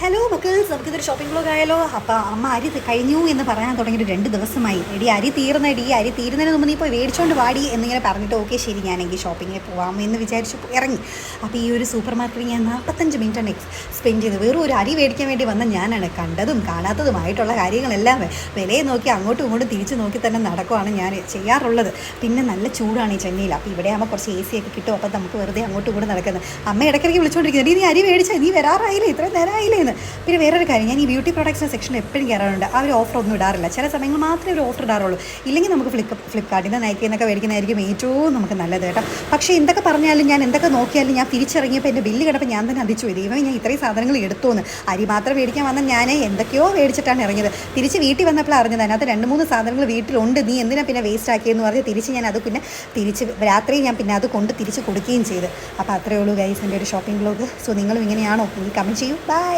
Hello മക്കൾസ്, നമുക്കിതൊരു shopping blog ആയാലോ. അപ്പോൾ അമ്മ അരി കഴിഞ്ഞു എന്ന് പറയാൻ തുടങ്ങിയിട്ട് 2 ദിവസമായി. എടി അരി തീർന്നടി, അരി തീരുന്നതിന് മുമ്പ് നീ പോയി മേടിച്ചുകൊണ്ട് വാടി എന്നിങ്ങനെ പറഞ്ഞിട്ട് ഓക്കെ ശരി ഞാനെങ്കിൽ ഷോപ്പിങ്ങിൽ പോകാം എന്ന് വിചാരിച്ചു ഇറങ്ങി. അപ്പോൾ ഈ ഒരു സൂപ്പർ മാർക്കറ്റിൽ ഞാൻ 45 മിനിറ്റാണ് സ്പെൻഡ് ചെയ്തത്. വെറും ഒരു അരി മേടിക്കാൻ വേണ്ടി വന്ന ഞാനാണ്. കണ്ടതും കാണാത്തതുമായിട്ടുള്ള കാര്യങ്ങളെല്ലാം വിലയെ നോക്കി അങ്ങോട്ടും ഇങ്ങോട്ടും തിരിച്ച് നോക്കി തന്നെ നടക്കുവാണ് ഞാൻ ചെയ്യാറുള്ളത്. പിന്നെ നല്ല ചൂടാണ് ഈ ചെന്നൈയിൽ. അപ്പോൾ ഇവിടെ ആകുമ്പോൾ കുറച്ച് AC ഒക്കെ കിട്ടും. അപ്പോൾ നമുക്ക് വെറുതെ അങ്ങോട്ടും ഇങ്ങോട്ടും നടക്കുന്നത്. അമ്മ ഇടയ്ക്കിടയ്ക്ക് വിളിച്ചുകൊണ്ടിരിക്കുന്നത്, നീ അരി മേടിച്ചാൽ നീ വരാറായില്ലേ, ഇത്രയും നേരമായില്ലേ. പിന്നെ വേറൊരു കാര്യം, ഞാൻ ഈ ബ്യൂട്ടി പ്രോഡക്ട്സിൻ്റെ സെക്ഷനിൽ എപ്പോഴും കയറാറുണ്ട്. ആ ഒരു ഓഫർ ഒന്നും ഇടാറില്ല. ചില സമയങ്ങളിൽ മാത്രമേ ഒരു ഓഫർ ഇടാറുള്ളൂ. ഇല്ലെങ്കിൽ നമുക്ക് ഫ്ലിപ്കാർട്ടിൽ നിന്ന് നൈക്കിയിൽ നിന്നൊക്കെ മേടിക്കുന്നതായിരിക്കും ഏറ്റവും നമുക്ക് നല്ലത് കേട്ടോ. പക്ഷേ എന്തൊക്കെ പറഞ്ഞാലും ഞാൻ എന്തൊക്കെ നോക്കിയാലും ഞാൻ തിരിച്ചിറങ്ങിയപ്പോൾ എൻ്റെ ബില്ല് കിടപ്പോൾ ഞാൻ തന്നെ അതിച്ചു പോയി. ദൈവമേ, ഞാൻ ഇത്രയും സാധനങ്ങൾ എടുത്തോന്ന്. അരി മാത്രം മേടിക്കാൻ വന്ന ഞാൻ എന്തൊക്കെയോ മേടിച്ചിട്ടാണ് ഇറങ്ങിയത്. തിരിച്ച് വീട്ടിൽ വന്നപ്പോൾ അറിഞ്ഞത് അതിനകത്ത് 2-3 സാധനങ്ങൾ വീട്ടിലുണ്ട്, നീ എന്തിനാ പിന്നെ വേസ്റ്റ് ആക്കിയെന്ന് പറഞ്ഞ് തിരിച്ച് ഞാൻ അത് പിന്നെ രാത്രി ഞാൻ പിന്നെ അത് കൊണ്ട് തിരിച്ച് കൊടുക്കുകയും ചെയ്ത്. അപ്പോൾ അത്രയേ ഉള്ളൂ ഗൈസ് എൻ്റെ ഒരു ഷോപ്പിംഗ് ബ്ലോഗ്. സോ നിങ്ങളും ഇങ്ങനെയാണോ? എനിക്ക് കമൻറ്റ് ചെയ്യൂ. ബൈ.